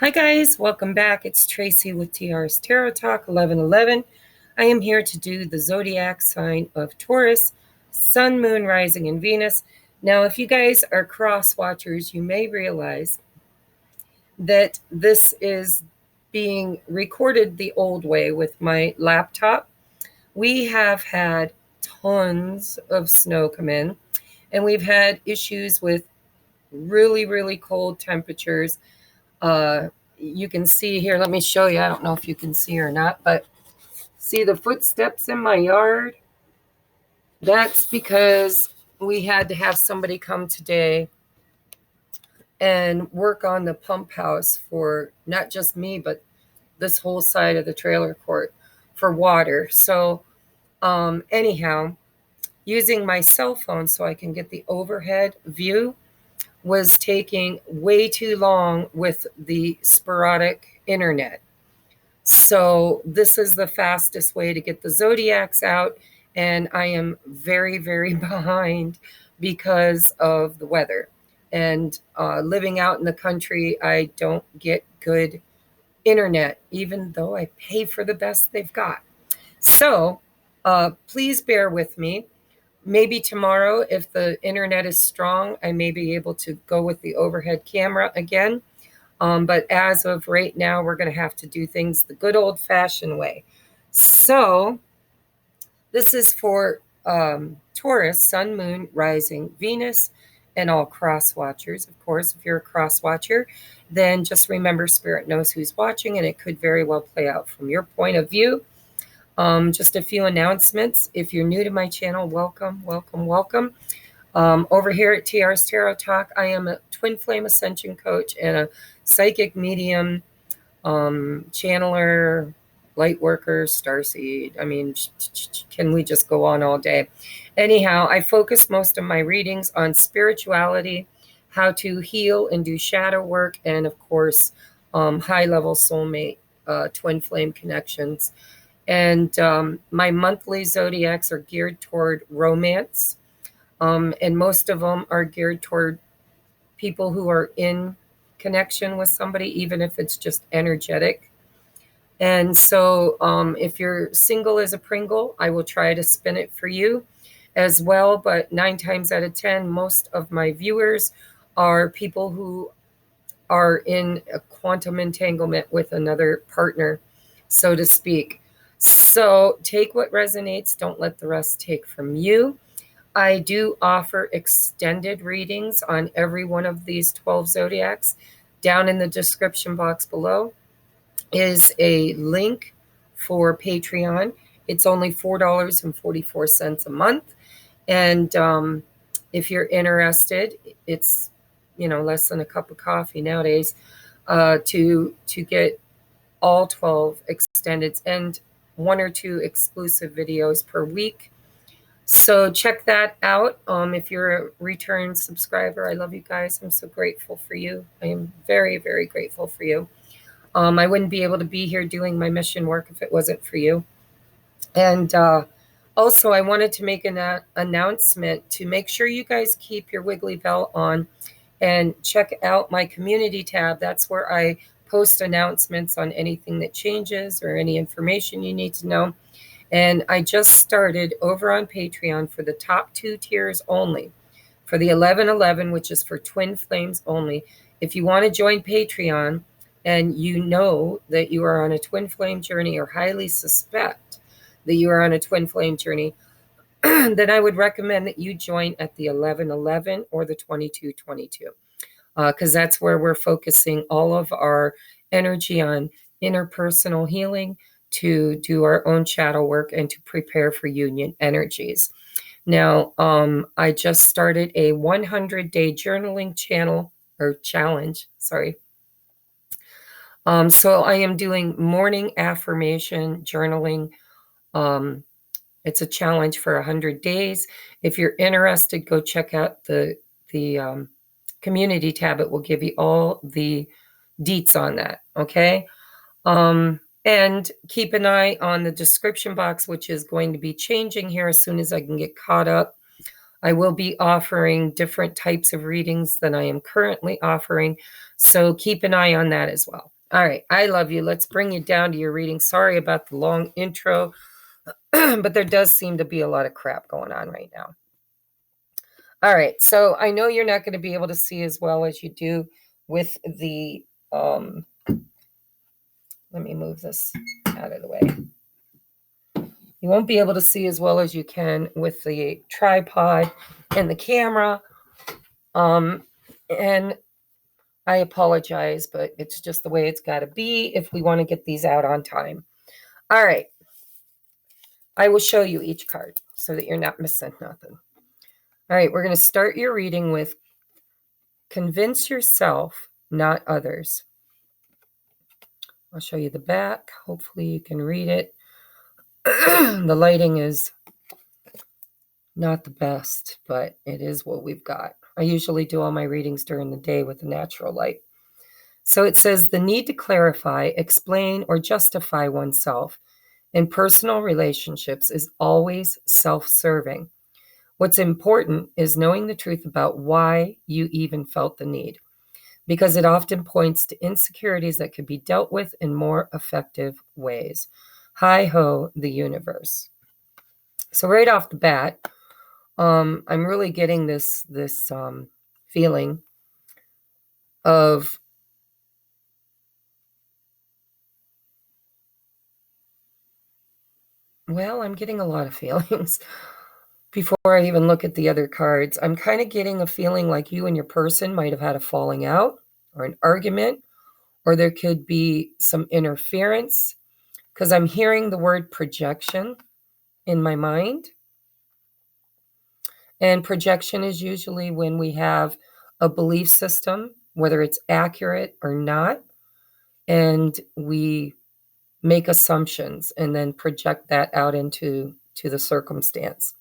Hi guys, welcome back. It's Tracy with TR's Tarot Talk 1111. I am here to do the zodiac sign of Taurus, Sun, Moon, Rising, and Venus. Now, if you guys are cross watchers, you may realize that this is being recorded the old way with my laptop. We have had tons of snow come in, and we've had issues with really cold temperatures. You can see here, let me show you. I don't know if you can see or not, but see the footsteps in my yard? That's because we had to have somebody come today and work on the pump house for not just me, but this whole side of the trailer court for water. So anyhow, using my cell phone so I can get the overhead view was taking way too long with the sporadic internet. So this is the fastest way to get the zodiacs out, and I am very behind because of the weather. And living out in the country, I don't get good internet, even though I pay for the best they've got. So please bear with me. Maybe tomorrow, if the internet is strong, I may be able to go with the overhead camera again. But as of right now, we're going to have to do things the good old-fashioned way. So this is for Taurus, Sun, Moon, Rising, Venus, and all cross watchers. Of course, if you're a cross watcher, then just remember Spirit knows who's watching, and it could very well play out from your point of view. Just a few announcements. If you're new to my channel, welcome. Over here at TR's Tarot Talk, I am a twin flame ascension coach and a psychic medium, channeler, light worker, starseed. I mean, can we just go on all day? Anyhow, I focus most of my readings on spirituality, how to heal and do shadow work, and of course, high-level soulmate, twin flame connections. And my monthly zodiacs are geared toward romance. And most of them are geared toward people who are in connection with somebody, even if it's just energetic. And so if you're single as a Pringle, I will try to spin it for you as well. But 9 times out of 10, most of my viewers are people who are in a quantum entanglement with another partner, so to speak. So take what resonates. Don't let the rest take from you. I do offer extended readings on every one of these 12 zodiacs. Down in the description box below is a link for Patreon. It's only $4.44 a month. And if you're interested, it's less than a cup of coffee nowadays to get all 12 extended and 1 or 2 exclusive videos per week. So check that out. If you're a return subscriber, I love you guys. I'm so grateful for you. I am very grateful for you. I wouldn't be able to be here doing my mission work if it wasn't for you. And also, I wanted to make an announcement to make sure you guys keep your Wiggly Bell on and check out my community tab. That's where I post announcements on anything that changes or any information you need to know. And I just started over on Patreon for the top 2 tiers only, for the 1111, which is for twin flames only. If you want to join Patreon and you know that you are on a twin flame journey or highly suspect that you are on a twin flame journey, then I would recommend that you join at the 1111 or the 2222, because that's where we're focusing all of our energy on interpersonal healing, to do our own shadow work, and to prepare for union energies. Now, I just started a 100-day journaling challenge. So I am doing morning affirmation journaling. It's a challenge for 100 days. If you're interested, go check out the community tab. It will give you all the deets on that. Okay. And keep an eye on the description box, which is going to be changing here as soon as I can get caught up. I will be offering different types of readings than I am currently offering. So keep an eye on that as well. All right. I love you. Let's bring you down to your reading. Sorry about the long intro, but there does seem to be a lot of crap going on right now. All right. So I know you're not going to be able to see as well as you do with the, let me move this out of the way. You won't be able to see as well as you can with the tripod and the camera. And I apologize, but it's just the way it's got to be if we want to get these out on time. All right. I will show you each card so that you're not missing nothing. All right. We're going to start your reading with convince yourself, not others. I'll show you the back. Hopefully you can read it. The lighting is not the best, but it is what we've got. I usually do all my readings during the day with the natural light. So it says the need to clarify, explain, or justify oneself in personal relationships is always self-serving. What's important is knowing the truth about why you even felt the need, because it often points to insecurities that could be dealt with in more effective ways. Hi-ho, the universe. So right off the bat, I'm really getting this feeling of well, I'm getting a lot of feelings before I even look at the other cards. I'm kind of getting a feeling like you and your person might have had a falling out or an argument, or there could be some interference, because I'm hearing the word projection in my mind. And projection is usually when we have a belief system, whether it's accurate or not, and we make assumptions and then project that out into the circumstance.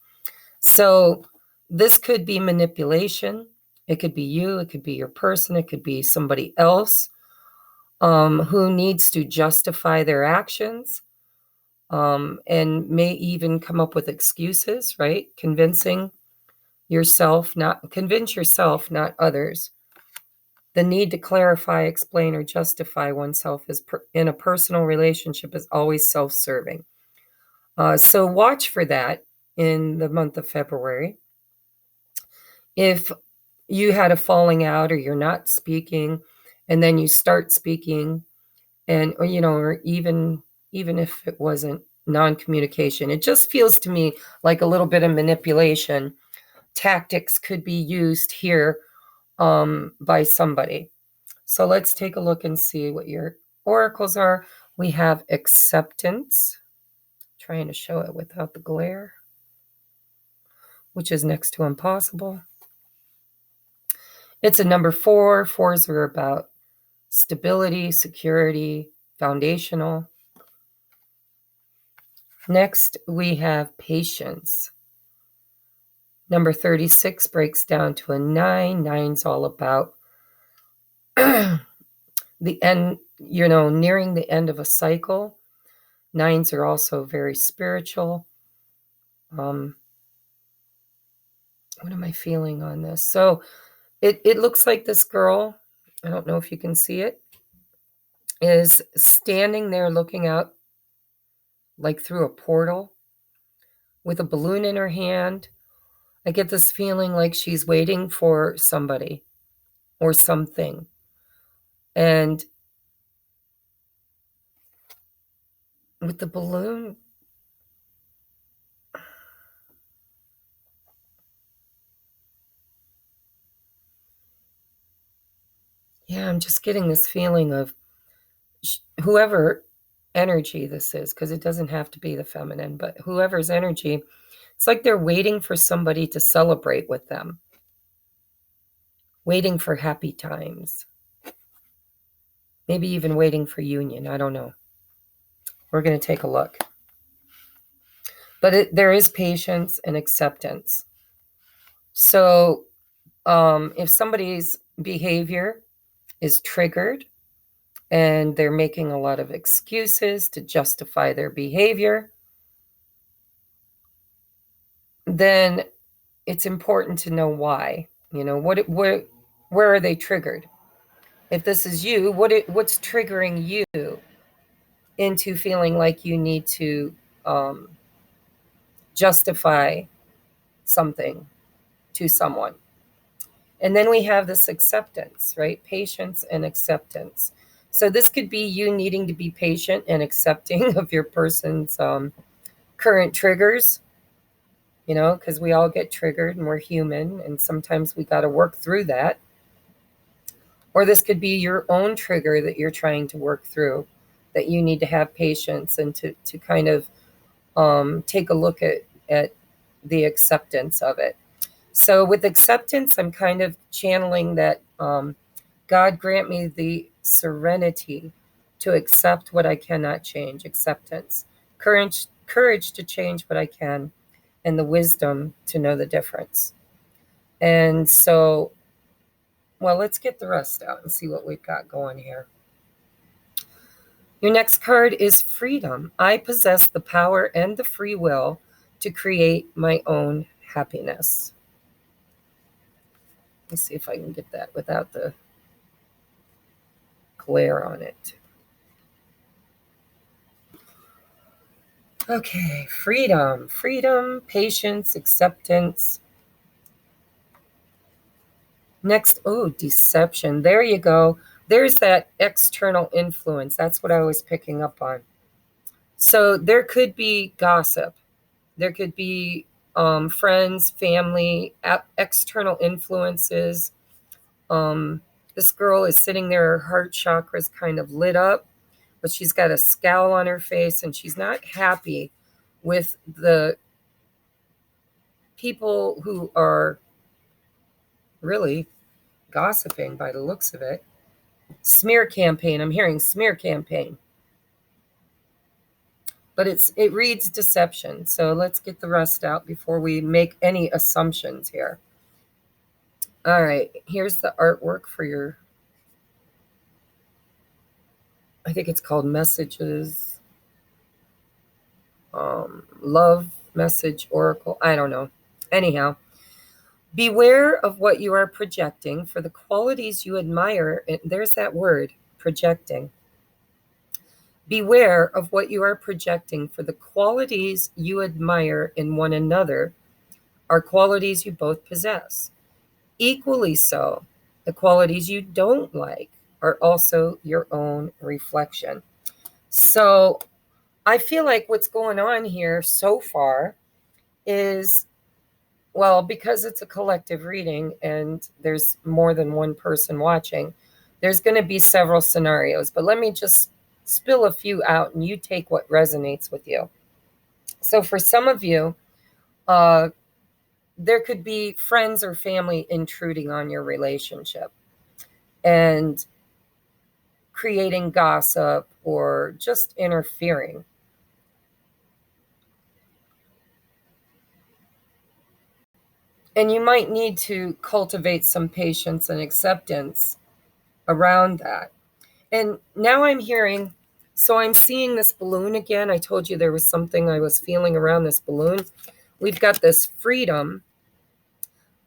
So this could be manipulation. It could be you. It could be your person. It could be somebody else who needs to justify their actions and may even come up with excuses, right? Convince yourself, not others. The need to clarify, explain, or justify oneself in a personal relationship is always self-serving. So watch for that in the month of February. If you had a falling out or you're not speaking and then you start speaking and, or even if it wasn't non-communication, it just feels to me like a little bit of manipulation tactics could be used here by somebody. So let's take a look and see what your oracles are. We have acceptance, trying to show it without the glare, which is next to impossible. It's a number 4. 4s are about stability, security, foundational. Next, we have patience. Number 36 breaks down to a 9. 9's all about the end, nearing the end of a cycle. 9s are also very spiritual. What am I feeling on this? So it looks like this girl, I don't know if you can see it, is standing there looking out like through a portal with a balloon in her hand. I get this feeling like she's waiting for somebody or something. And with the balloon, yeah, I'm just getting this feeling of whoever energy this is, because it doesn't have to be the feminine, but whoever's energy, it's like they're waiting for somebody to celebrate with them, waiting for happy times, maybe even waiting for union. I don't know. We're going to take a look. But there is patience and acceptance. So if somebody's behavior is triggered and they're making a lot of excuses to justify their behavior, then it's important to know why. Where are they triggered? If this is you, what's triggering you into feeling like you need to justify something to someone? And then we have this acceptance, right? Patience and acceptance. So this could be you needing to be patient and accepting of your person's current triggers, because we all get triggered and we're human, and sometimes we got to work through that. Or this could be your own trigger that you're trying to work through, that you need to have patience and to kind of take a look at the acceptance of it. So with acceptance, I'm kind of channeling that God grant me the serenity to accept what I cannot change, acceptance, courage to change what I can, and the wisdom to know the difference. And so, well, let's get the rest out and see what we've got going here. Your next card is freedom. I possess the power and the free will to create my own happiness. Let's see if I can get that without the glare on it. Okay, freedom, patience, acceptance. Next, deception. There you go. There's that external influence. That's what I was picking up on. So there could be gossip. There could be friends, family, external influences. This girl is sitting there, her heart chakra is kind of lit up, but she's got a scowl on her face, and she's not happy with the people who are really gossiping by the looks of it. Smear campaign. I'm hearing smear campaign. But it reads deception. So let's get the rest out before we make any assumptions here. All right, here's the artwork for your, I think it's called Messages. Love Message Oracle. I don't know. Anyhow, beware of what you are projecting for the qualities you admire. There's that word, projecting. Beware of what you are projecting, for the qualities you admire in one another are qualities you both possess. Equally so, the qualities you don't like are also your own reflection. So I feel like what's going on here so far is, well, because it's a collective reading and there's more than one person watching, there's going to be several scenarios. But let me just spill a few out and you take what resonates with you. So for some of you, there could be friends or family intruding on your relationship and creating gossip or just interfering. And you might need to cultivate some patience and acceptance around that. And now I'm hearing, so I'm seeing this balloon again. I told you there was something I was feeling around this balloon. We've got this freedom.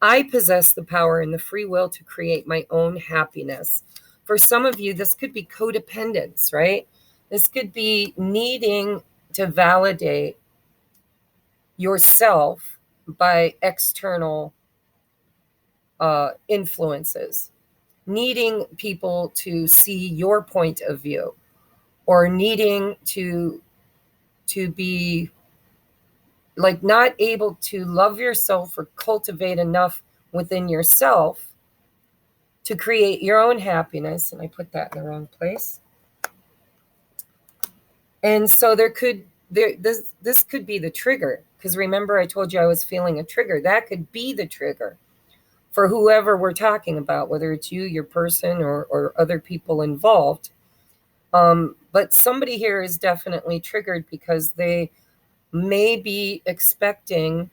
I possess the power and the free will to create my own happiness. For some of you, this could be codependence, right? This could be needing to validate yourself by external influences, needing people to see your point of view, or needing to be like not able to love yourself or cultivate enough within yourself to create your own happiness. And I put that in the wrong place. And so this could be the trigger, because remember I told you I was feeling a trigger. That could be the trigger for whoever we're talking about, whether it's you, your person, or other people involved. But somebody here is definitely triggered because they may be expecting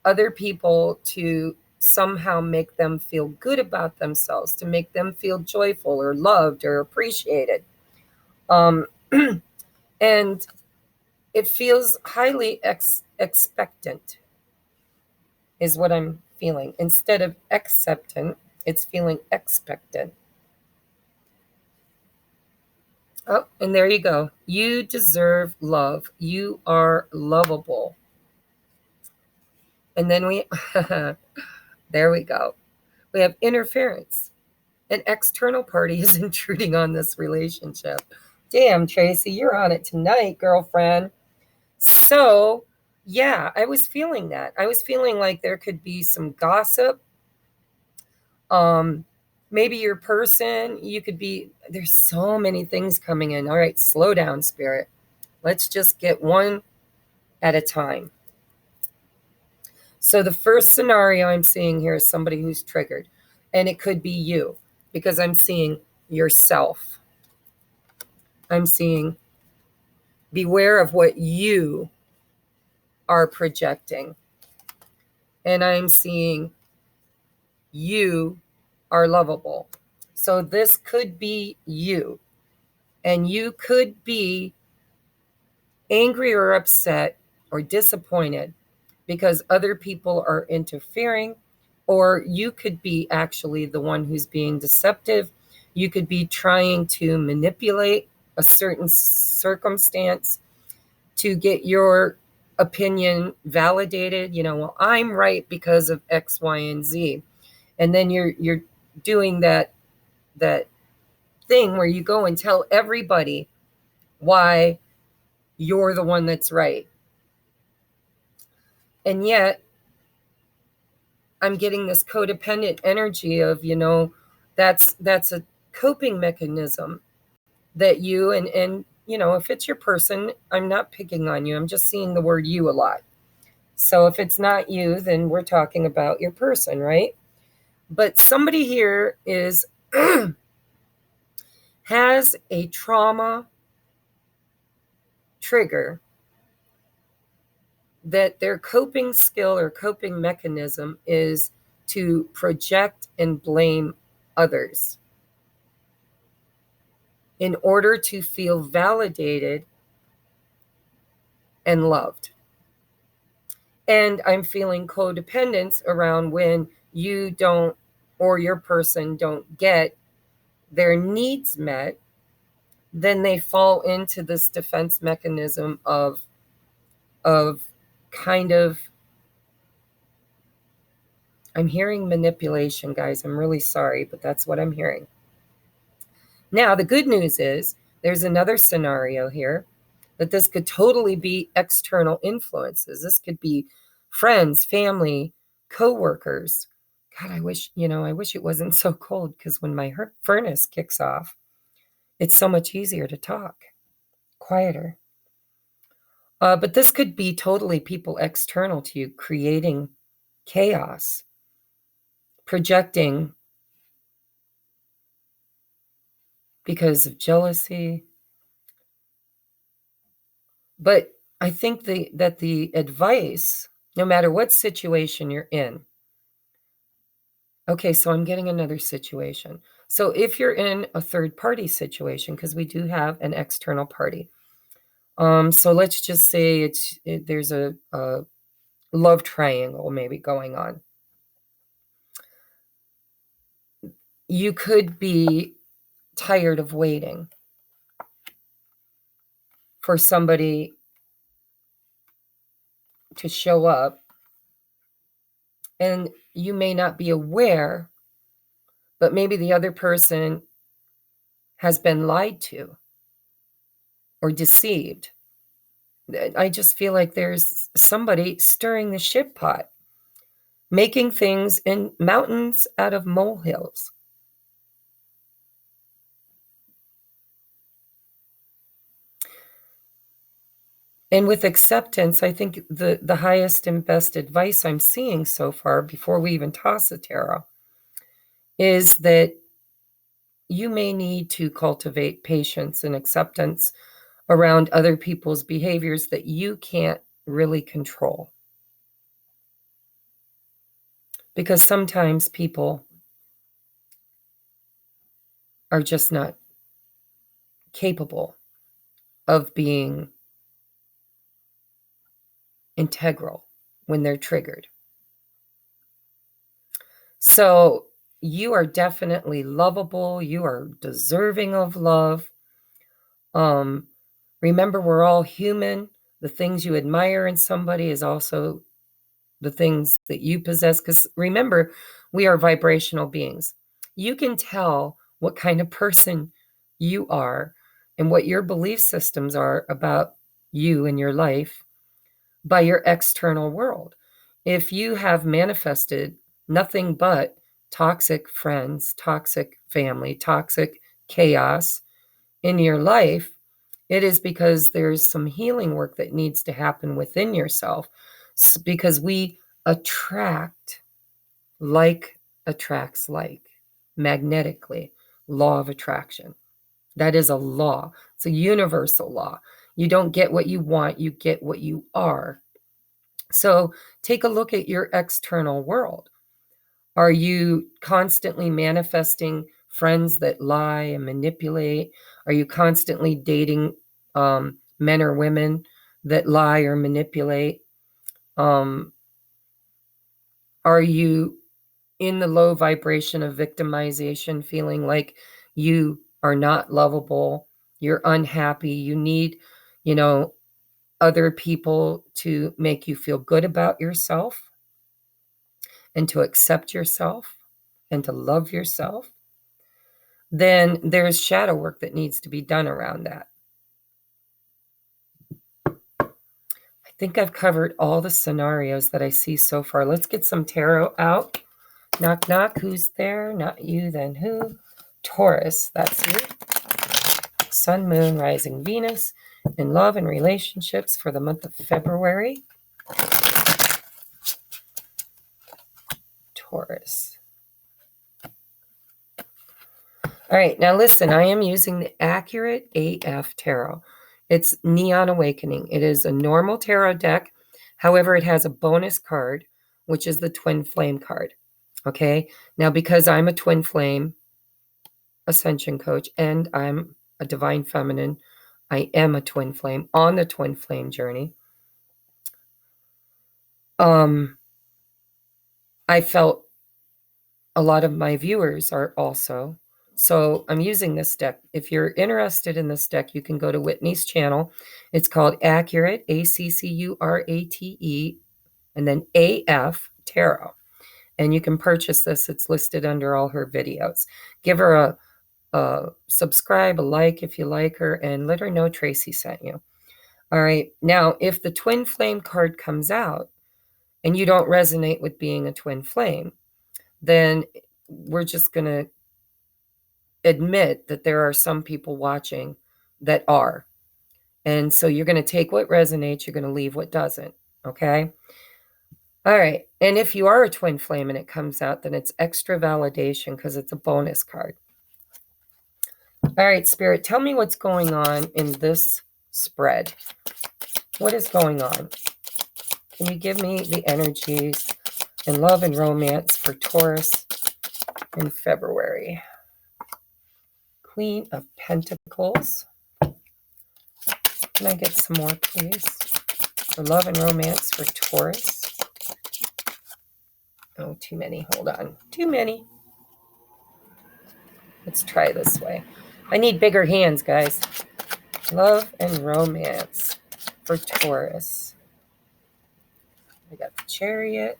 other people to somehow make them feel good about themselves, to make them feel joyful or loved or appreciated. And it feels highly expectant is what I'm feeling. Instead of acceptant, it's feeling expectant. Oh, and there you go. You deserve love. You are lovable. And then there we go. We have interference. An external party is intruding on this relationship. Damn, Tracie, you're on it tonight, girlfriend. So, yeah, I was feeling that. I was feeling like there could be some gossip. Um, maybe your person, you could be, there's so many things coming in. All right, slow down, spirit. Let's just get one at a time. So the first scenario I'm seeing here is somebody who's triggered, and it could be you, because I'm seeing yourself. I'm seeing beware of what you are projecting. And I'm seeing you are lovable. So this could be you. And you could be angry or upset or disappointed because other people are interfering, or you could be actually the one who's being deceptive. You could be trying to manipulate a certain circumstance to get your opinion validated. Well, I'm right because of X, Y, and Z. And then you're doing that thing where you go and tell everybody why you're the one that's right. And yet I'm getting this codependent energy of, that's a coping mechanism that you and if it's your person, I'm not picking on you. I'm just seeing the word you a lot. So if it's not you, then we're talking about your person, right? But somebody here is has a trauma trigger that their coping skill or coping mechanism is to project and blame others in order to feel validated and loved. And I'm feeling codependence around when you don't, or your person don't get their needs met, then they fall into this defense mechanism of kind of, I'm hearing manipulation, guys. I'm really sorry, but that's what I'm hearing. Now, the good news is there's another scenario here that this could totally be external influences. This could be friends, family, coworkers. God, I wish it wasn't so cold, because when my furnace kicks off, it's so much easier to talk, quieter. But this could be totally people external to you, creating chaos, projecting because of jealousy. But I think that the advice, no matter what situation you're in, okay, so I'm getting another situation. So if you're in a third party situation, because we do have an external party, so let's just say there's a love triangle maybe going on. You could be tired of waiting for somebody to show up, and you may not be aware, but maybe the other person has been lied to or deceived. I just feel like there's somebody stirring the shit pot, making things in mountains out of molehills. And with acceptance, I think the highest and best advice I'm seeing so far, before we even toss the tarot, is that you may need to cultivate patience and acceptance around other people's behaviors that you can't really control. Because sometimes people are just not capable of being integral when they're triggered. So you are definitely lovable. You are deserving of love. Remember, we're all human. The things you admire in somebody is also the things that you possess. Because remember, we are vibrational beings. You can tell what kind of person you are and what your belief systems are about you and your life by your external world. If you have manifested nothing but toxic friends, toxic family, toxic chaos in your life, it is because there's some healing work that needs to happen within yourself, because we attract like attracts like magnetically. Law of attraction. That is a law. It's a universal law. You don't get what you want, you get what you are. So take a look at your external world. Are you constantly manifesting friends that lie and manipulate? Are you constantly dating men or women that lie or manipulate? Are you in the low vibration of victimization, feeling like you are not lovable, you're unhappy, you need, other people to make you feel good about yourself and to accept yourself and to love yourself? Then there's shadow work that needs to be done around that. I think I've covered all the scenarios that I see so far. Let's get some tarot out. Knock, knock. Who's there? Not you, then who? Taurus, that's you. Sun, Moon, Rising, Venus, in love and relationships for the month of February. Taurus. All right, now listen, I am using the Accurate AF Tarot. It's Neon Awakening. It is a normal tarot deck. However, it has a bonus card, which is the Twin Flame card. Okay, now because I'm a Twin Flame Ascension coach and I'm a Divine Feminine, I am a Twin Flame on the Twin Flame journey. I felt a lot of my viewers are also. So I'm using this deck. If you're interested in this deck, you can go to Whitney's channel. It's called Accurate, ACCURATE, and then AF Tarot. And you can purchase this. It's listed under all her videos. Give her a subscribe, a like if you like her, and let her know Tracie sent you. All right. Now, if the Twin Flame card comes out and you don't resonate with being a Twin Flame, then we're just going to admit that there are some people watching that are. And so you're going to take what resonates, you're going to leave what doesn't. Okay. All right. And if you are a Twin Flame and it comes out, then it's extra validation because it's a bonus card. All right, Spirit, tell me what's going on in this spread. What is going on? Can you give me the energies in love and romance for Taurus in February? Queen of Pentacles. Can I get some more, please? For love and romance for Taurus. Oh, too many. Hold on. Too many. Let's try this way. I need bigger hands, guys. Love and romance for Taurus. We got the Chariot.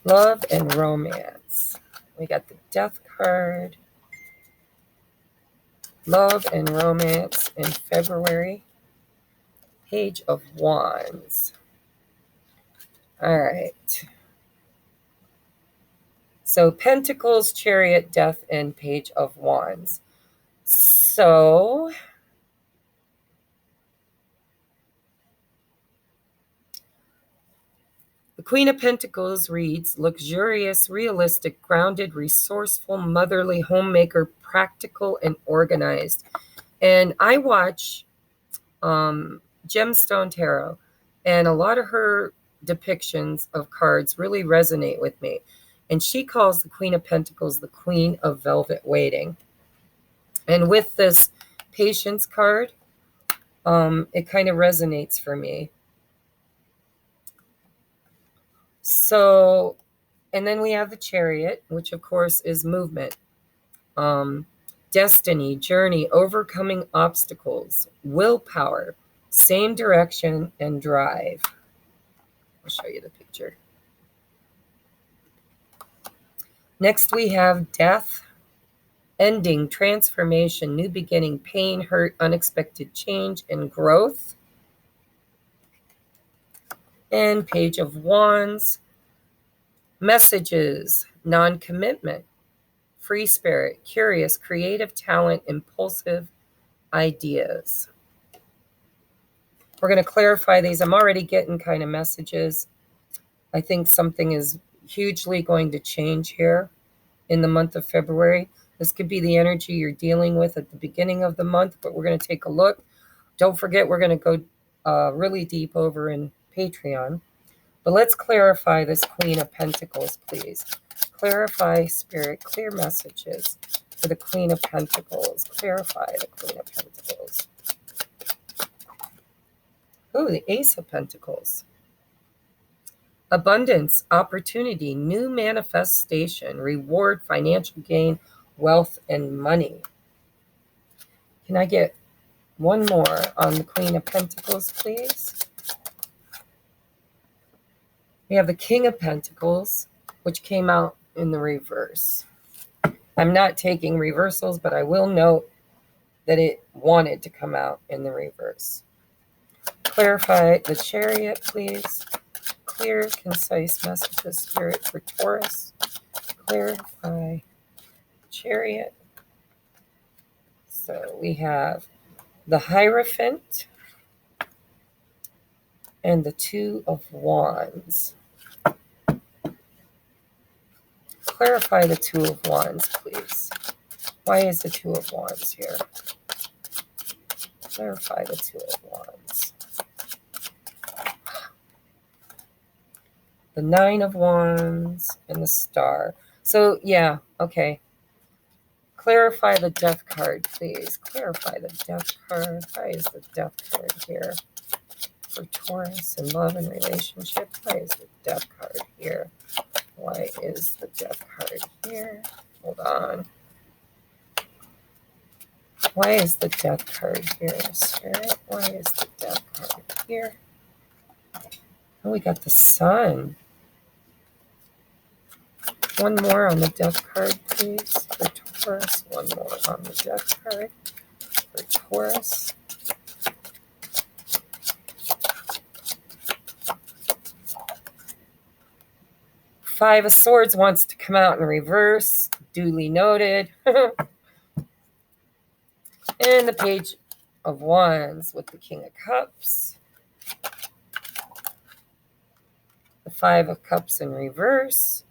Love and romance. We got the Death card. Love and romance in February. Page of Wands. All right. So Pentacles, Chariot, Death, and Page of Wands. So the Queen of Pentacles reads, luxurious, realistic, grounded, resourceful, motherly, homemaker, practical, and organized. And I watch Gemstone Tarot, and a lot of her depictions of cards really resonate with me. And she calls the Queen of Pentacles the Queen of Velvet Waiting. And with this Patience card, it kind of resonates for me. So, and then we have the Chariot, which of course is movement. destiny, journey, overcoming obstacles, willpower, same direction, and drive. I'll show you the picture. Next, we have death, ending, transformation, new beginning, pain, hurt, unexpected change, and growth. And Page of Wands, messages, non-commitment, free spirit, curious, creative talent, impulsive ideas. We're going to clarify these. I'm already getting kind of messages. I think something is hugely going to change here in the month of February. This could be the energy you're dealing with at the beginning of the month, but we're going to take a look. Don't forget, we're going to go really deep over in Patreon. But let's clarify this Queen of Pentacles, please. Clarify, Spirit, clear messages for the Queen of Pentacles. Clarify the Queen of Pentacles. Ooh, the Ace of Pentacles. Abundance, opportunity, new manifestation, reward, financial gain, wealth, and money. Can I get one more on the Queen of Pentacles, please? We have the King of Pentacles, which came out in the reverse. I'm not taking reversals, but I will note that it wanted to come out in the reverse. Clarify the Chariot, please. Clear, concise messages, Spirit, for Taurus. Clarify Chariot. So we have the Hierophant and the Two of Wands. Clarify the Two of Wands, please. Why is the Two of Wands here? Clarify the Two of Wands. The Nine of Wands and the Star. So, yeah, okay. Clarify the Death card, please. Clarify the Death card. Why is the Death card here? For Taurus and love and relationship. Why is the Death card here? Why is the Death card here? Hold on. Why is the Death card here, Spirit? Why is the Death card here? Oh, we got the Sun. One more on the Death card, please, for Taurus. One more on the Death card for Taurus. Five of Swords wants to come out in reverse. Duly noted. And the Page of Wands with the King of Cups. The Five of Cups in reverse.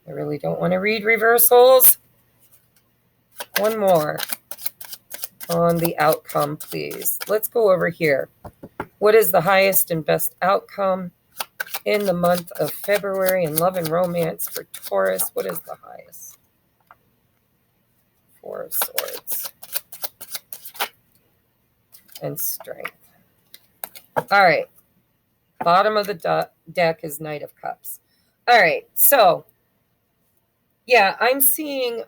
I really don't want to read reversals. One more on the outcome, please. Let's go over here. What is the highest and best outcome in the month of February in love and romance for Taurus? What is the highest? Four of Swords. And Strength. All right. Bottom of the deck is Knight of Cups. All right. So, yeah, I'm seeing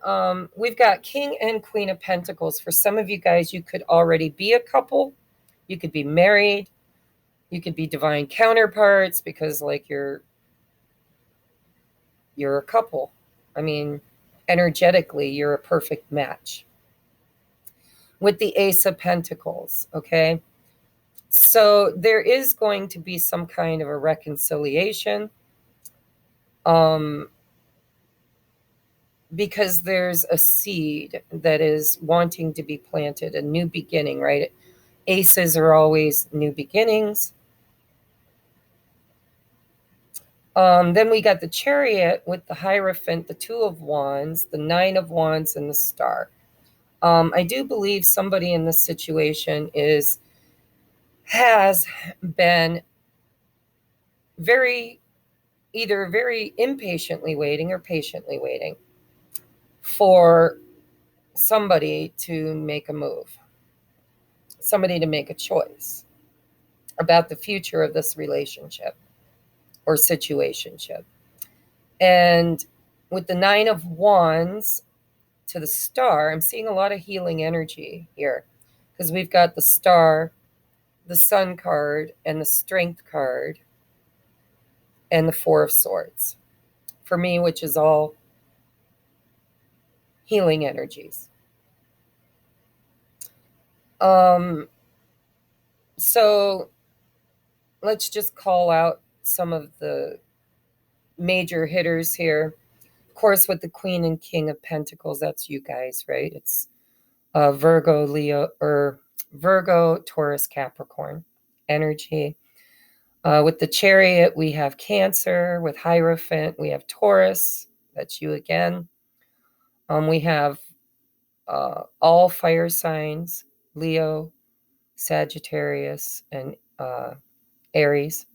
we've got King and Queen of Pentacles. For some of you guys, you could already be a couple. You could be married. You could be divine counterparts because, like, you're a couple. I mean, energetically, you're a perfect match. With the Ace of Pentacles, okay? So there is going to be some kind of a reconciliation. Because there's a seed that is wanting to be planted, a new beginning, right? Aces are always new beginnings. Then we got the Chariot with the Hierophant, the Two of Wands, the Nine of Wands, and the Star. I do believe somebody in this situation has been either very impatiently waiting or patiently waiting for somebody to make a move, somebody to make a choice about the future of this relationship or situationship. And with the Nine of Wands, to the star, I'm seeing a lot of healing energy here because we've got the star, the sun card, and the strength card, and the four of swords for me, which is all healing energies. So let's just call out some of the major hitters here. Of course, with the Queen and King of Pentacles, that's you guys, right? It's Virgo, Leo, or Virgo, Taurus, Capricorn energy. With the Chariot, we have Cancer. With Hierophant, we have Taurus. That's you again. We have all fire signs, Leo, Sagittarius, and Aries.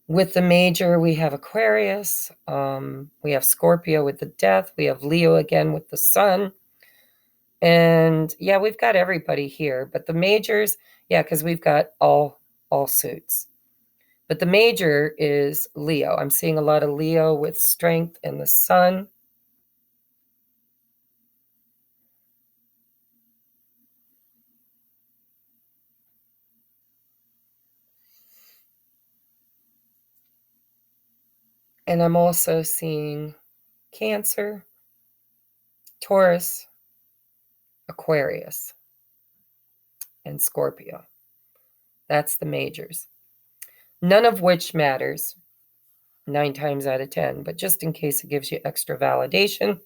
With the Major, we have Aquarius. We have Scorpio with the Death. We have Leo again with the Sun. And yeah, we've got everybody here. But the Majors, yeah, because we've got all suits. But the Major is Leo. I'm seeing a lot of Leo with strength and the Sun. And I'm also seeing Cancer, Taurus, Aquarius, and Scorpio. That's the Majors. None of which matters 9 times out of 10, but just in case it gives you extra validation.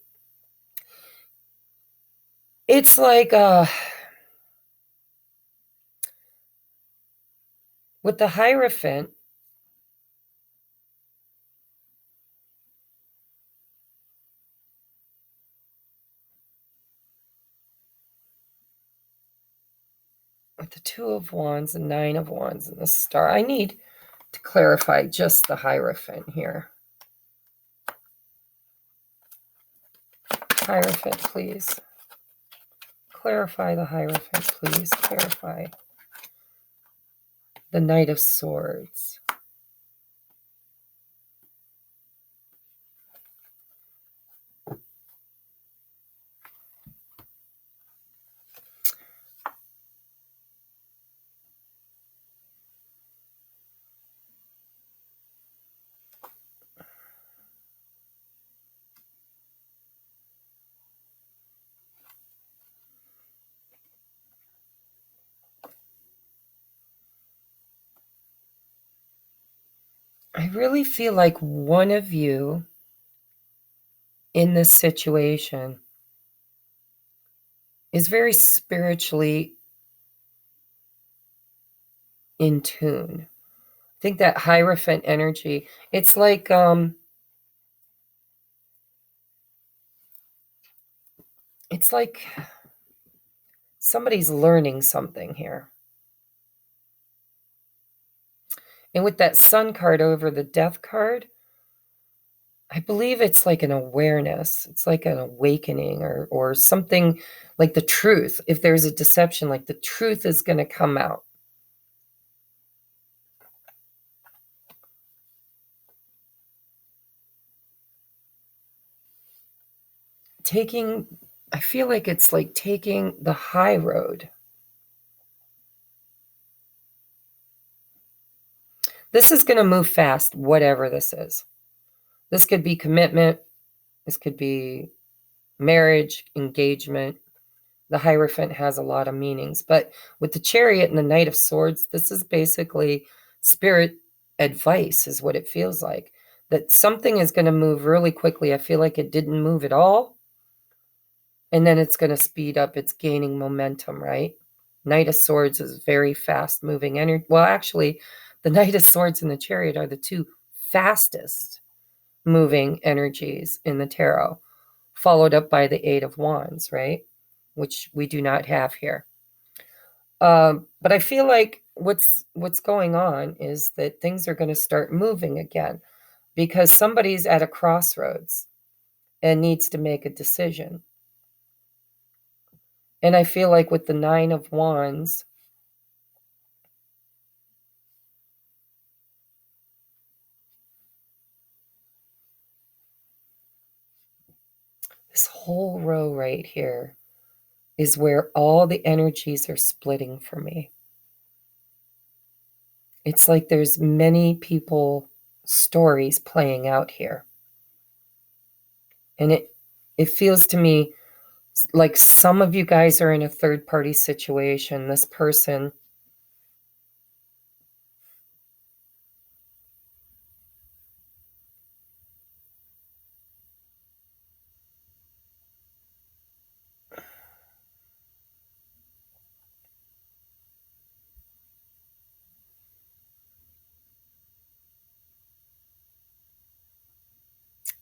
It's like with the Hierophant, with the Two of Wands and Nine of Wands and the Star. I need to clarify just the Hierophant here. Hierophant, please. Clarify the Hierophant, please. Clarify. The Knight of Swords. I really feel like one of you in this situation is very spiritually in tune. I think that Hierophant energy, it's like somebody's learning something here. And with that Sun card over the Death card, I believe it's like an awareness. It's like an awakening or something like the truth. If there's a deception, like the truth is going to come out. I feel like it's like taking the high road. This is going to move fast, whatever this is. This could be commitment. This could be marriage, engagement. The Hierophant has a lot of meanings. But with the Chariot and the Knight of Swords, this is basically spirit advice is what it feels like. That something is going to move really quickly. I feel like it didn't move at all. And then it's going to speed up. It's gaining momentum, right? Knight of Swords is very fast moving energy. Well, actually, the Knight of Swords and the Chariot are the two fastest moving energies in the tarot, followed up by the Eight of Wands, right? Which we do not have here. But I feel like what's going on is that things are going to start moving again because somebody's at a crossroads and needs to make a decision. And I feel like with the Nine of Wands, This whole row right here is where all the energies are splitting for me. It's like there's many people stories playing out here. And it feels to me like some of you guys are in a third party situation. This person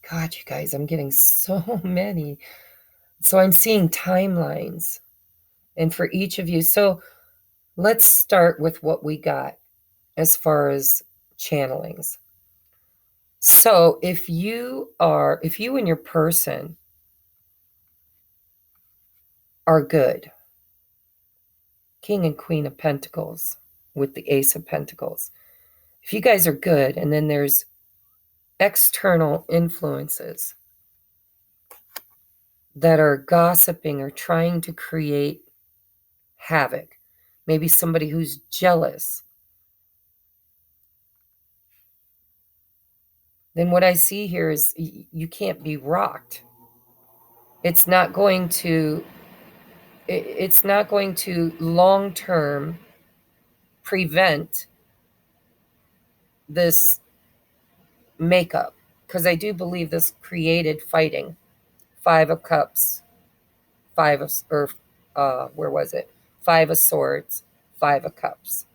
God, you guys, I'm getting so many. So I'm seeing timelines. And for each of you, so let's start with what we got as far as channelings. So if you and your person are good, King and Queen of Pentacles with the Ace of Pentacles, if you guys are good, and then there's external influences that are gossiping or trying to create havoc, maybe somebody who's jealous, then what I see here is you can't be rocked. It's not going to long term prevent this makeup, because I do believe this created fighting. 5 of Cups, where was it? 5 of Swords, 5 of Cups.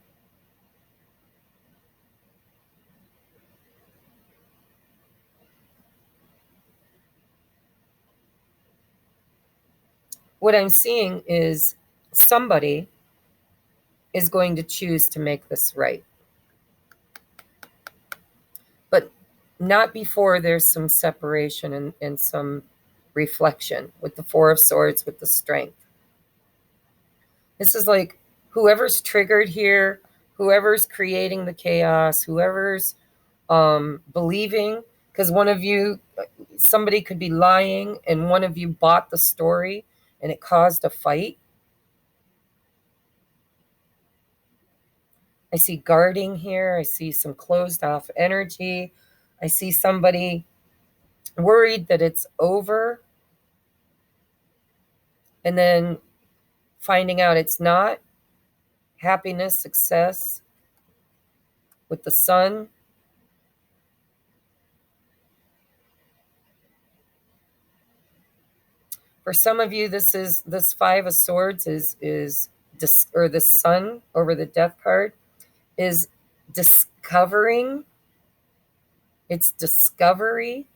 What I'm seeing is somebody is going to choose to make this right. But not before there's some separation and some reflection with the 4 of Swords, with the Strength. This is like whoever's triggered here, whoever's creating the chaos, whoever's believing, because somebody could be lying and one of you bought the story and it caused a fight. I see guarding here. I see some closed off energy. I see somebody worried that it's over and then finding out it's not. Happiness, success with the Sun. For some of you, this 5 of Swords or the Sun over the Death card is discovering. It's discovery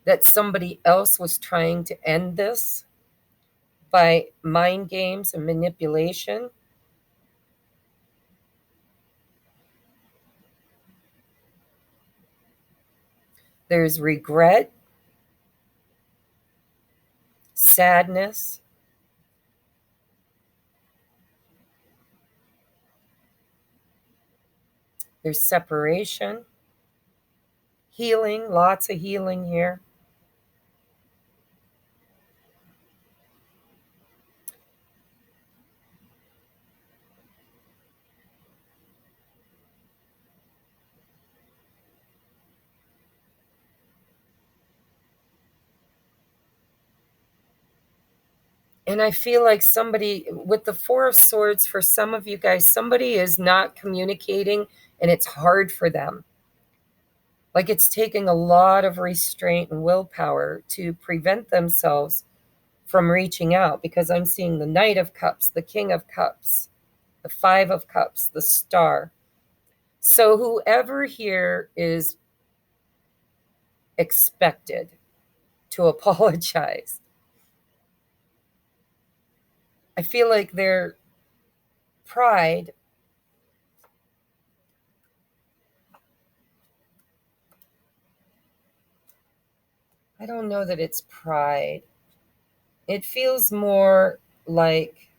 that somebody else was trying to end this by mind games and manipulation. There's regret, sadness, there's separation, healing, lots of healing here. And I feel like somebody with the 4 of Swords, for some of you guys, somebody is not communicating and it's hard for them. Like it's taking a lot of restraint and willpower to prevent themselves from reaching out, because I'm seeing the Knight of Cups, the King of Cups, the 5 of Cups, the Star. So whoever here is expected to apologize, I feel like their pride I don't know that it's pride. It feels more like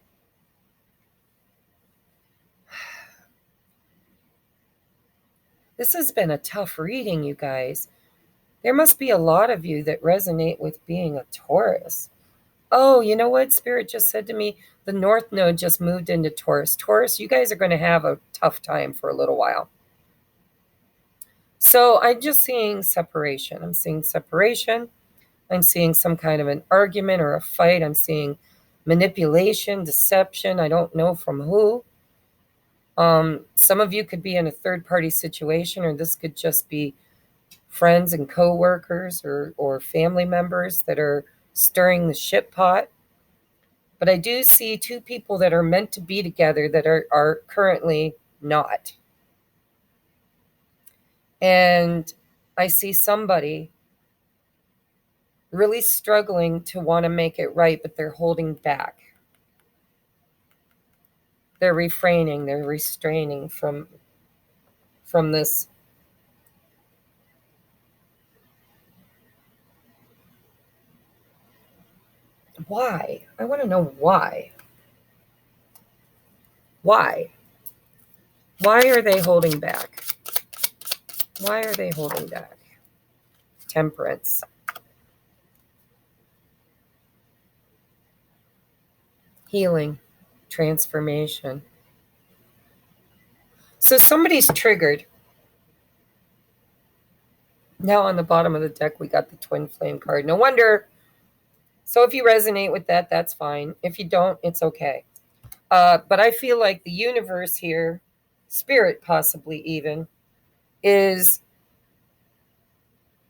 this has been a tough reading, you guys. There must be a lot of you that resonate with being a Taurus. Oh, you know what? Spirit just said to me, the North Node just moved into Taurus. Taurus, you guys are going to have a tough time for a little while. So I'm just seeing separation. I'm seeing separation. I'm seeing some kind of an argument or a fight. I'm seeing manipulation, deception. I don't know from who. Some of you could be in a third-party situation, or this could just be friends and co-workers or family members that are stirring the shit pot. But I do see two people that are meant to be together that are currently not. And I see somebody really struggling to want to make it right, but they're holding back. They're refraining, they're restraining from this. Why? I want to know why. Why? Why are they holding back? Why are they holding back? Temperance. Healing. Transformation. So somebody's triggered. Now on the bottom of the deck, we got the Twin Flame card. No wonder. So if you resonate with that, that's fine. If you don't, it's okay. But I feel like the universe here, spirit possibly even, is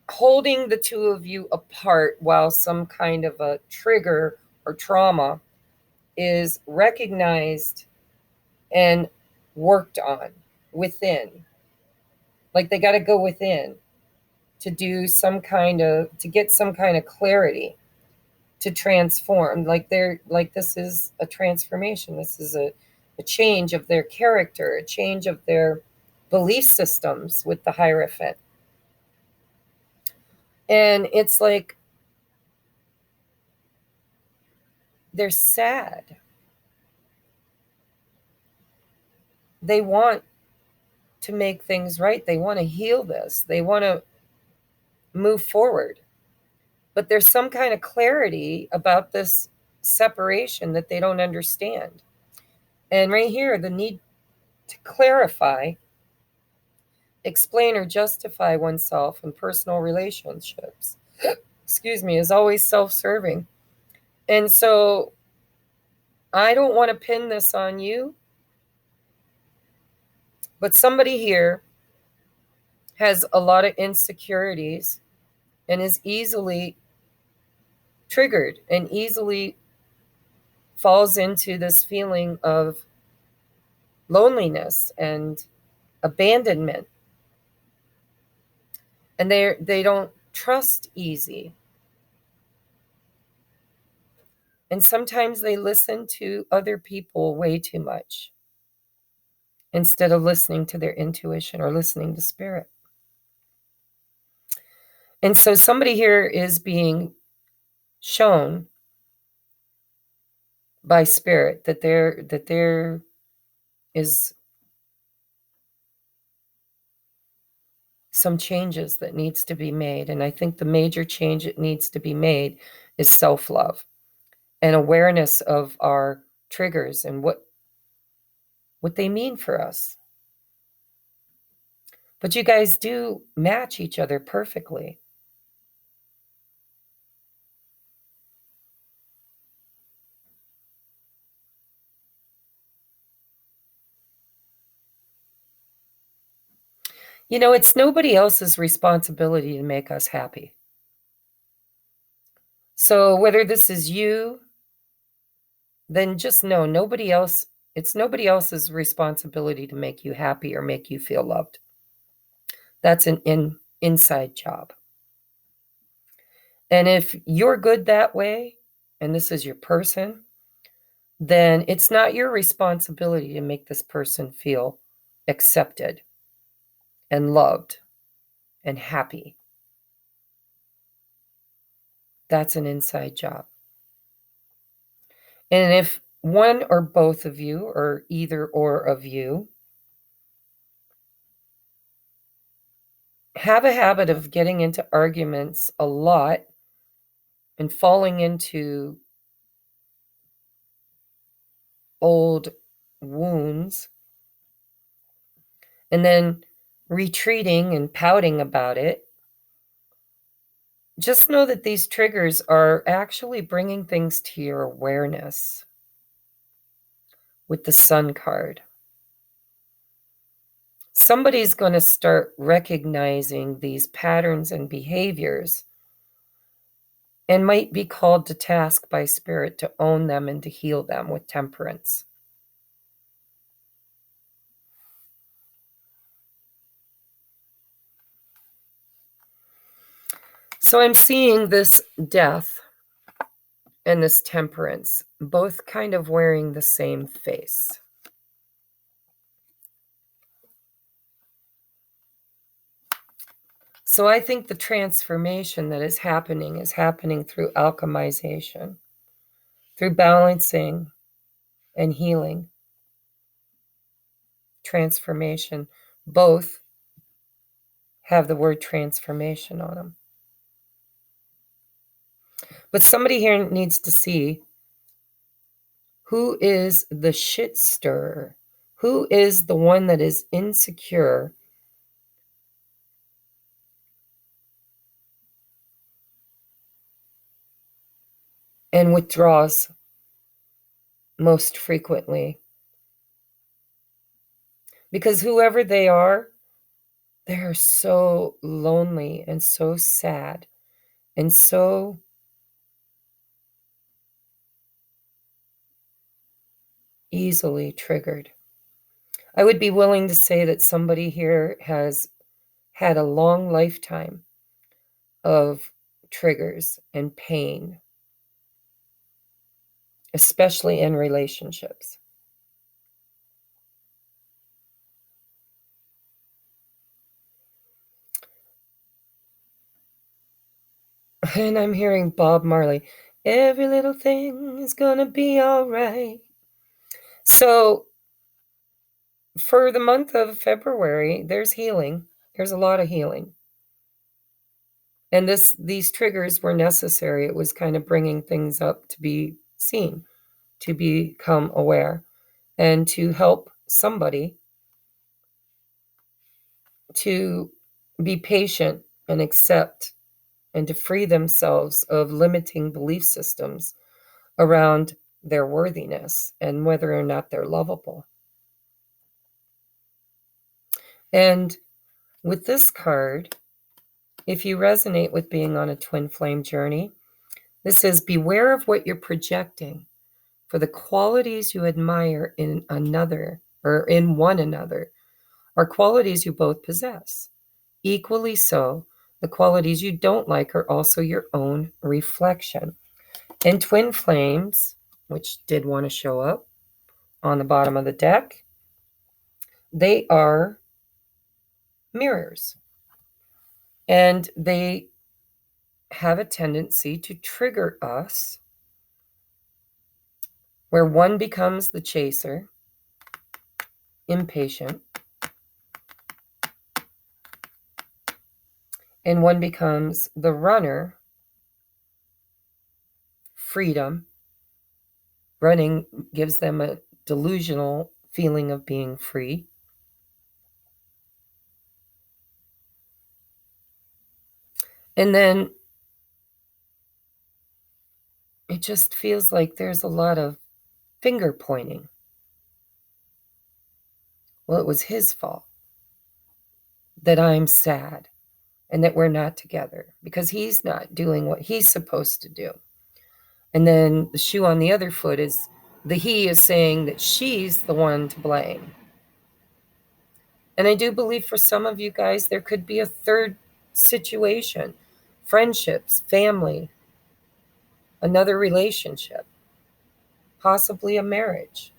holding the two of you apart while some kind of a trigger or trauma is recognized and worked on within. Like they got to go within to do some kind of, to get some kind of clarity, to transform. Like this is a transformation. This is a change of their character, a change of their belief systems with the Hierophant. And it's like they're sad. They want to make things right. They want to heal this. They want to move forward. But there's some kind of clarity about this separation that they don't understand. And right here, the need to clarify, explain, or justify oneself in personal relationships, excuse me, is always self-serving. And so I don't want to pin this on you, but somebody here has a lot of insecurities and is easily triggered and easily falls into this feeling of loneliness and abandonment. And they don't trust easy. And sometimes they listen to other people way too much instead of listening to their intuition or listening to spirit. And so somebody here is being shown by spirit that there is some changes that needs to be made. And I think the major change that needs to be made is self-love and awareness of our triggers and what they mean for us. But you guys do match each other perfectly. You know, it's nobody else's responsibility to make us happy. So whether this is you, then just know it's nobody else's responsibility to make you happy or make you feel loved. That's an inside job. And if you're good that way, and this is your person, then it's not your responsibility to make this person feel accepted and loved and happy. That's an inside job. And if one or both of you, or either or of you, have a habit of getting into arguments a lot and falling into old wounds and then retreating and pouting about it, just know that these triggers are actually bringing things to your awareness with the Sun card. Somebody's going to start recognizing these patterns and behaviors and might be called to task by Spirit to own them and to heal them with temperance. So I'm seeing this death and this temperance, both kind of wearing the same face. So I think the transformation that is happening through alchemization, through balancing and healing. Transformation, both have the word transformation on them. But somebody here needs to see who is the shit stirrer, who is the one that is insecure and withdraws most frequently. Because whoever they are so lonely and so sad and so easily triggered. I would be willing to say that somebody here has had a long lifetime of triggers and pain, especially in relationships. And I'm hearing Bob Marley, every little thing is gonna be all right. So for the month of February, there's healing. There's a lot of healing. And these triggers were necessary. It was kind of bringing things up to be seen, to become aware, and to help somebody to be patient and accept and to free themselves of limiting belief systems around their worthiness and whether or not they're lovable. And with this card, if you resonate with being on a twin flame journey, this says, beware of what you're projecting, for the qualities you admire in another or in one another are qualities you both possess. Equally so, the qualities you don't like are also your own reflection. And twin flames, which did want to show up on the bottom of the deck, they are mirrors. And they have a tendency to trigger us, where one becomes the chaser, impatient, and one becomes the runner, freedom. Running gives them a delusional feeling of being free. And then it just feels like there's a lot of finger pointing. Well, it was his fault that I'm sad and that we're not together because he's not doing what he's supposed to do. And then the shoe on the other foot is he is saying that she's the one to blame. And I do believe for some of you guys, there could be a third situation, friendships, family, another relationship, possibly a marriage.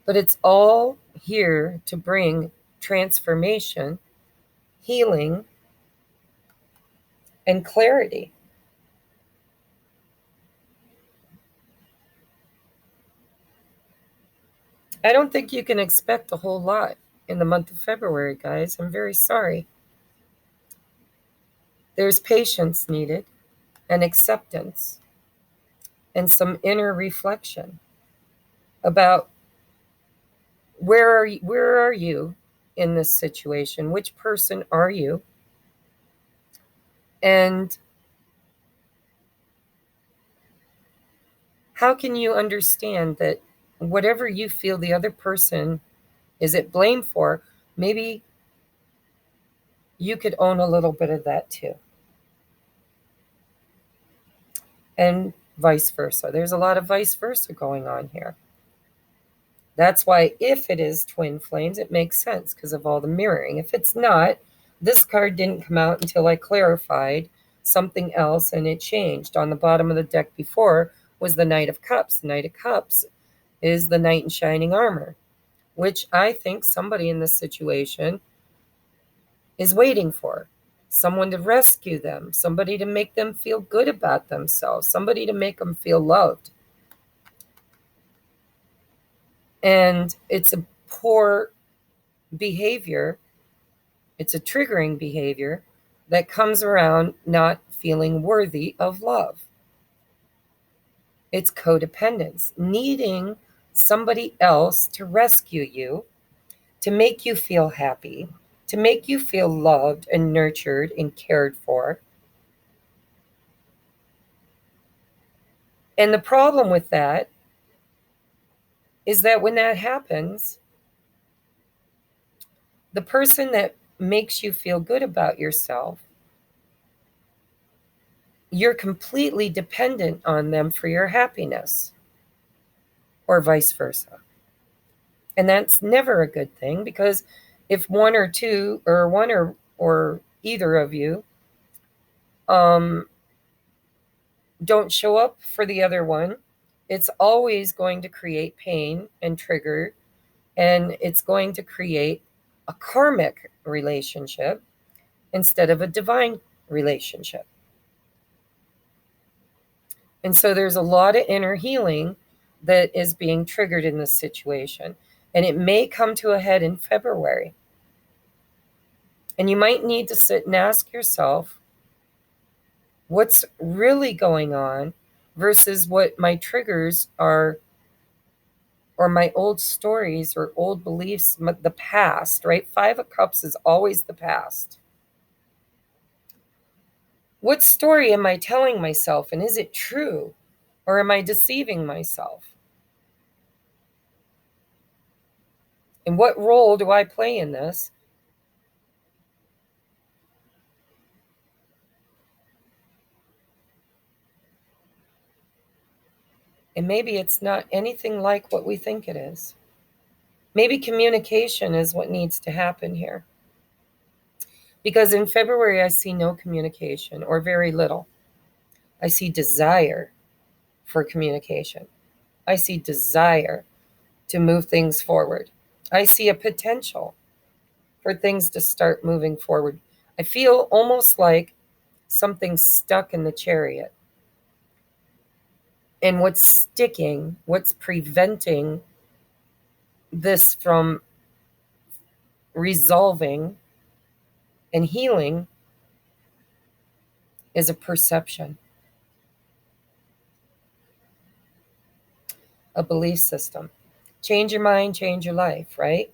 But it's all here to bring transformation, healing, and clarity. I don't think you can expect a whole lot in the month of February, guys. I'm very sorry. There's patience needed, and acceptance, and some inner reflection about where are you in this situation? Which person are you? And how can you understand that whatever you feel the other person is at blame for, maybe you could own a little bit of that too. And vice versa. There's a lot of vice versa going on here. That's why if it is twin flames, it makes sense because of all the mirroring. If it's not, this card didn't come out until I clarified something else and it changed. On the bottom of the deck before was the Knight of Cups. The Knight of Cups is the knight in shining armor, which I think somebody in this situation is waiting for. Someone to rescue them, somebody to make them feel good about themselves, somebody to make them feel loved. And it's a poor behavior, it's a triggering behavior that comes around not feeling worthy of love. It's codependence, needing somebody else to rescue you, to make you feel happy, to make you feel loved and nurtured and cared for. And the problem with that is that when that happens, the person that makes you feel good about yourself, you're completely dependent on them for your happiness, or vice versa. And that's never a good thing, because if one or two, or one or either of you don't show up for the other one, it's always going to create pain and trigger, and it's going to create a karmic relationship instead of a divine relationship. And so there's a lot of inner healing that is being triggered in this situation. And it may come to a head in February. And you might need to sit and ask yourself, what's really going on versus what my triggers are, or my old stories or old beliefs, the past, right? 5 of Cups is always the past. What story am I telling myself, and is it true, or am I deceiving myself? And what role do I play in this? And maybe it's not anything like what we think it is. Maybe communication is what needs to happen here. Because in February, I see no communication, or very little. I see desire for communication. I see desire to move things forward. I see a potential for things to start moving forward. I feel almost like something's stuck in the chariot. And what's sticking, what's preventing this from resolving and healing is a perception, a belief system. Change your mind, change your life, right?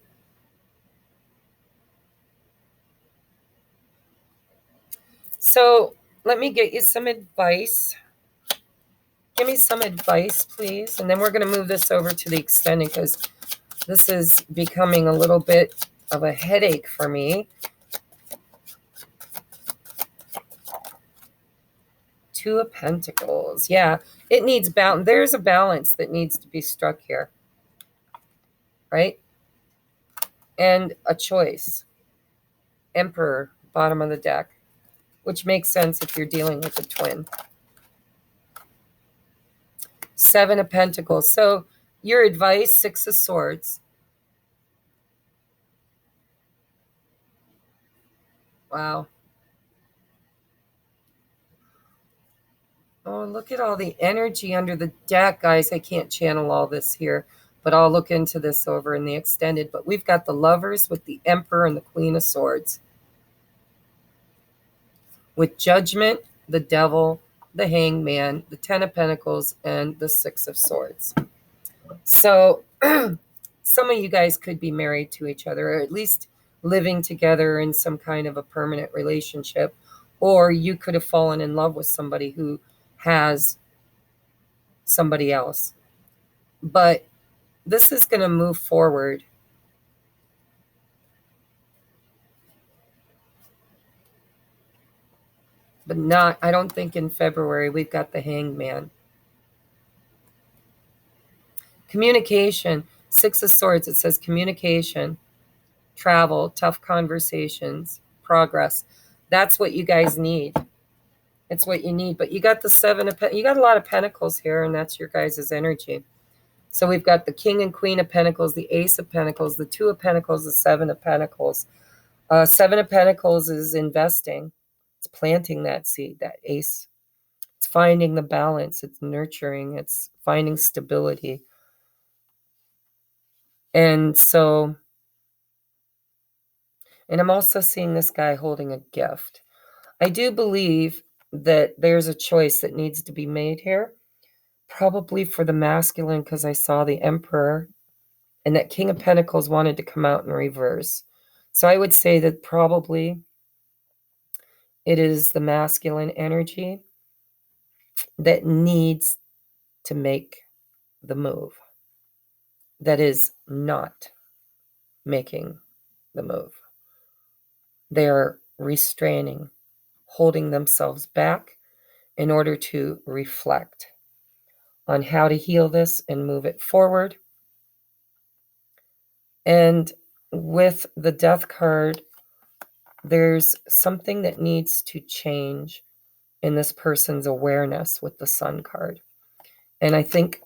So let me get you some advice. Give me some advice, please. And then we're going to move this over to the extended, because this is becoming a little bit of a headache for me. 2 of Pentacles. Yeah, it needs balance. There's a balance that needs to be struck here, right? And a choice. Emperor, bottom of the deck, which makes sense if you're dealing with a twin. 7 of Pentacles. So your advice, 6 of Swords. Wow. Oh, look at all the energy under the deck, guys. I can't channel all this here. but I'll look into this over in the extended. But we've got the Lovers with the Emperor and the Queen of Swords, with Judgment, the Devil, the Hangman, the Ten of Pentacles, and the Six of Swords. So some of you guys could be married to each other, or at least living together in some kind of a permanent relationship, or you could have fallen in love with somebody who has somebody else. But this is going to move forward. But not, I don't think in February. We've got the Hangman. Communication, Six of Swords, it says communication, travel, tough conversations, progress. That's what you guys need. It's what you need. But you got the Seven of Pentacles. You got a lot of Pentacles here, and that's your guys' energy. So we've got the King and Queen of Pentacles, the Ace of Pentacles, the Two of Pentacles, the Seven of Pentacles. Seven of Pentacles is investing. It's planting that seed, that ace. It's finding the balance. It's nurturing. It's finding stability. And so, and I'm also seeing this guy holding a gift. I do believe that there's a choice that needs to be made here, probably for the masculine, because I saw the Emperor and that King of Pentacles wanted to come out in reverse. So I would say that probably it is the masculine energy that needs to make the move, that is not making the move. They're restraining, holding themselves back in order to reflect on how to heal this and move it forward. And with the Death card, there's something that needs to change in this person's awareness with the Sun card. And I think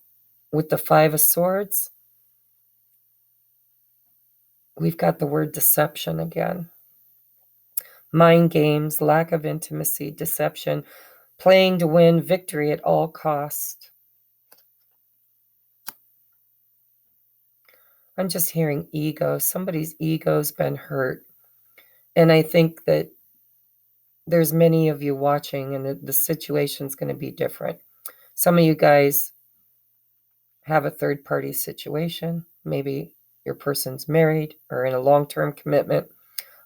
with the Five of Swords, we've got the word deception again. Mind games, lack of intimacy, deception, playing to win, victory at all cost. I'm just hearing ego. Somebody's ego's been hurt. And I think that there's many of you watching, and the situation's going to be different. Some of you guys have a third-party situation. Maybe your person's married or in a long-term commitment.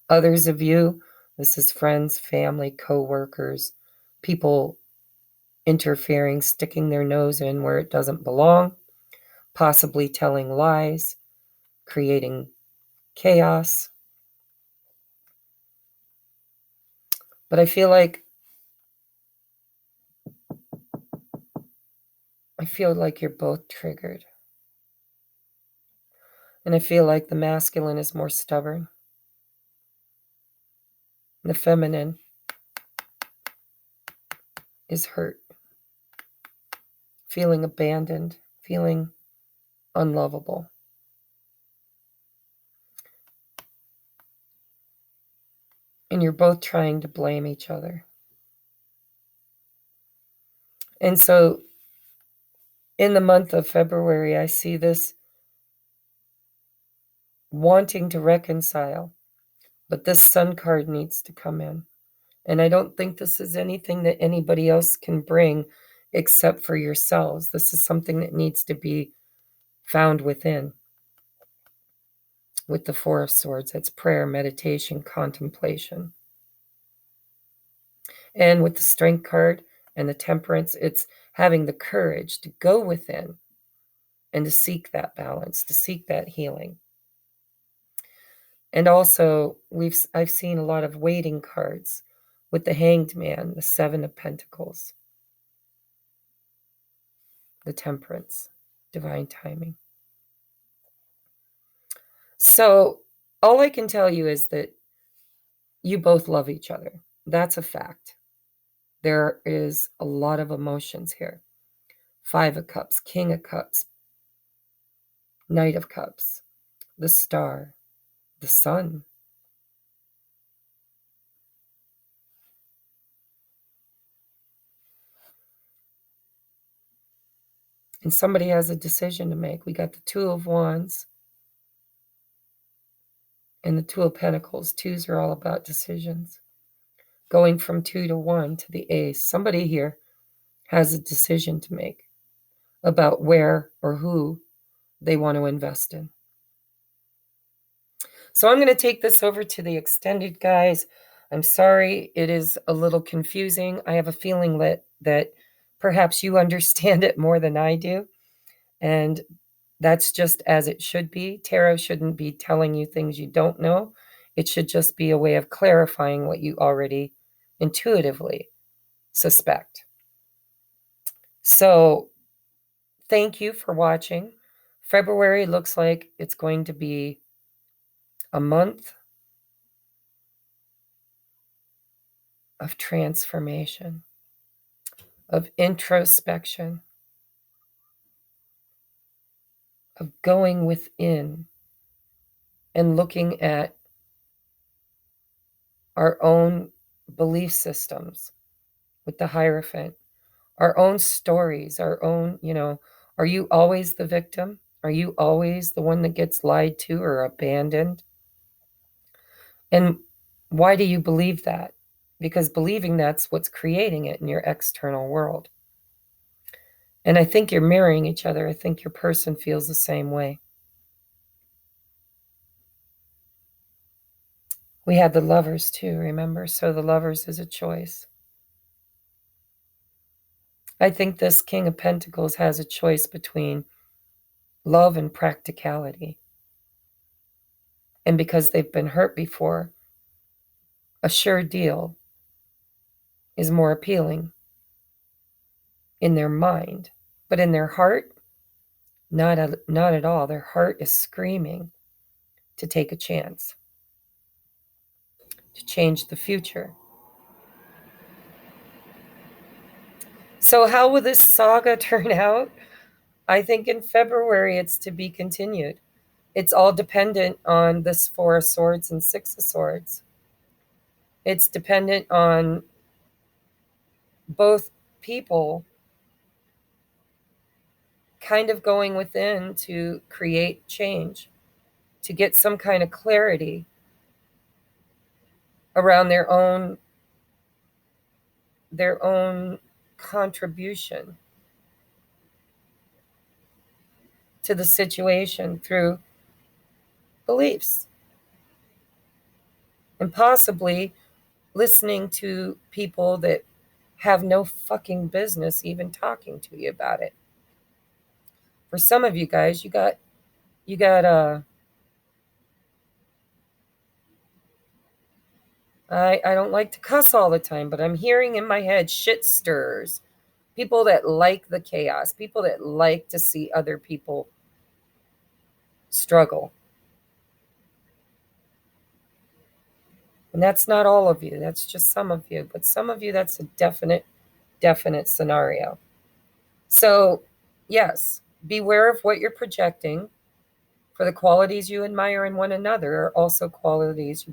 Others of you, this is friends, family, co-workers, people interfering, sticking their nose in where it doesn't belong, possibly telling lies, creating chaos. But I feel like you're both triggered. And I feel like the masculine is more stubborn. The feminine is hurt, feeling abandoned, feeling unlovable. And you're both trying to blame each other. And so in the month of February, I see this wanting to reconcile, but this Sun card needs to come in. And I don't think this is anything that anybody else can bring except for yourselves. This is something that needs to be found within. With the Four of Swords, it's prayer, meditation, contemplation. And with the Strength card and the Temperance, it's having the courage to go within and to seek that balance, to seek that healing. And also, I've seen a lot of waiting cards with the Hanged Man, the Seven of Pentacles, the Temperance, divine timing. So all I can tell you is that you both love each other. That's a fact. There is a lot of emotions here. Five of Cups, King of Cups, Knight of Cups, the Star, the Sun. And somebody has a decision to make. We got the Two of Wands and the Two of Pentacles. Twos are all about decisions. Going from 2 to 1 to the Ace. Somebody here has a decision to make about where or who they want to invest in. So I'm going to take this over to the extended, guys. I'm sorry it is a little confusing. I have a feeling that perhaps you understand it more than I do. And that's just as it should be. Tarot shouldn't be telling you things you don't know. It should just be a way of clarifying what you already intuitively suspect. So thank you for watching. February looks like it's going to be a month of transformation, of introspection, of going within and looking at our own belief systems with the Hierophant, our own stories, our own, are you always the victim? Are you always the one that gets lied to or abandoned? And why do you believe that? Because believing that's what's creating it in your external world. And I think you're mirroring each other. I think your person feels the same way. We had the Lovers too, remember? So the Lovers is a choice. I think this King of Pentacles has a choice between love and practicality. And because they've been hurt before, a sure deal is more appealing in their mind. But in their heart, not at all. Their heart is screaming to take a chance, to change the future. So how will this saga turn out? I think in February it's to be continued. It's all dependent on this Four of Swords and Six of Swords. It's dependent on both people kind of going within to create change, to get some kind of clarity around their own contribution to the situation through beliefs, and possibly listening to people that have no fucking business even talking to you about it. For some of you guys, you got I don't like to cuss all the time, but I'm hearing in my head shit stirrers. People that like the chaos, people that like to see other people struggle. And that's not all of you, that's just some of you. But some of you, that's a definite scenario. So, yes, beware of what you're projecting, for the qualities you admire in one another are also qualities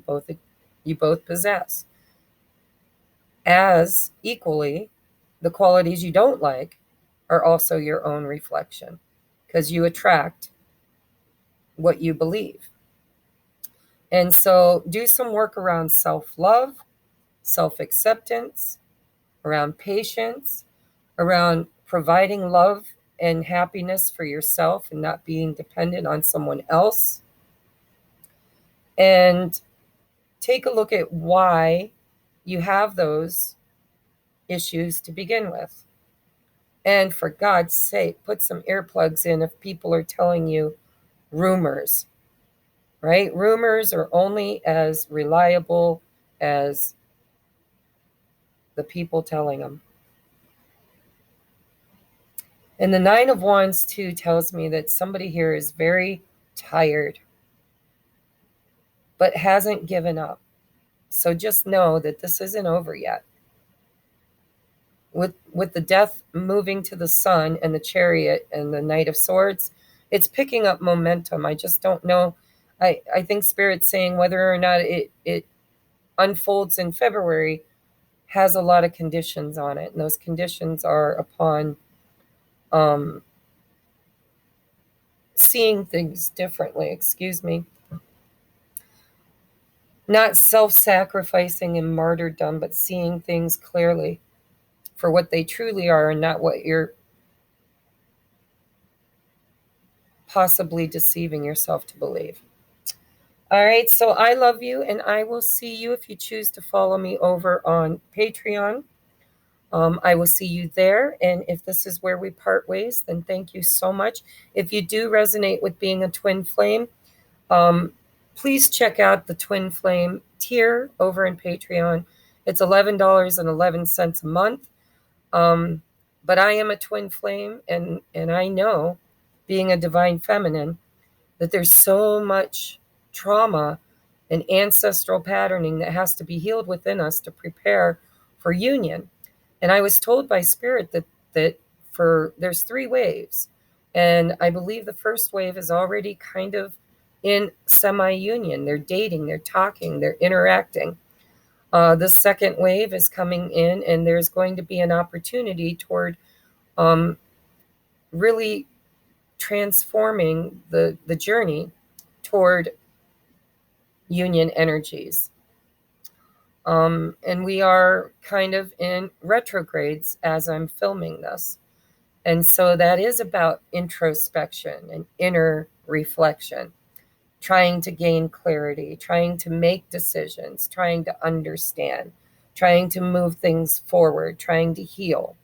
you both possess. As equally, the qualities you don't like are also your own reflection, because you attract what you believe. And so do some work around self-love, self-acceptance, around patience, around providing love and happiness for yourself and not being dependent on someone else. And take a look at why you have those issues to begin with. And for God's sake, put some earplugs in if people are telling you rumors, right? Rumors are only as reliable as the people telling them. And the Nine of Wands too tells me that somebody here is very tired, but hasn't given up. So just know that this isn't over yet. With the Death moving to the Sun and the Chariot and the Knight of Swords, it's picking up momentum. I just don't know. I think Spirit's saying whether or not it unfolds in February has a lot of conditions on it. And those conditions are upon seeing things differently, excuse me. Not self-sacrificing and martyrdom, but seeing things clearly for what they truly are and not what you're possibly deceiving yourself to believe. All right, so I love you, and I will see you if you choose to follow me over on Patreon. I will see you there, and if this is where we part ways, then thank you so much. If you do resonate with being a twin flame, please check out the twin flame tier over in Patreon. It's $11.11 a month. But I am a twin flame, and I know, being a divine feminine, that there's so much trauma and ancestral patterning that has to be healed within us to prepare for union. And I was told by Spirit that there's 3 waves, and I believe the first wave is already kind of in semi-union. They're dating, they're talking, they're interacting. The second wave is coming in, and there's going to be an opportunity toward really transforming the journey toward union energies. And we are kind of in retrogrades as I'm filming this. And so that is about introspection and inner reflection, trying to gain clarity, trying to make decisions, trying to understand, trying to move things forward, trying to heal.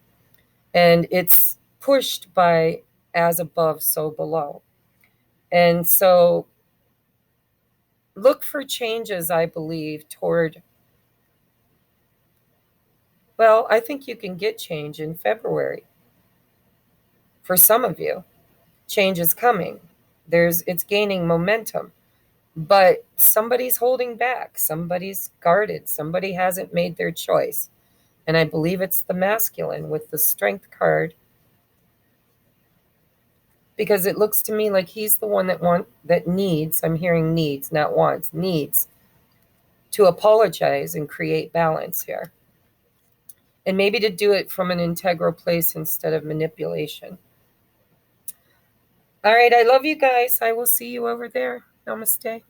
And it's pushed by as above, so below. And so look for changes, I believe, toward, well, I think you can get change in February. For some of you, change is coming. It's gaining momentum. But somebody's holding back. Somebody's guarded. Somebody hasn't made their choice. And I believe it's the masculine with the strength card, because it looks to me like he's the one that needs, I'm hearing needs, not wants, needs to apologize and create balance here. And maybe to do it from an integral place instead of manipulation. All right, I love you guys. I will see you over there. Namaste.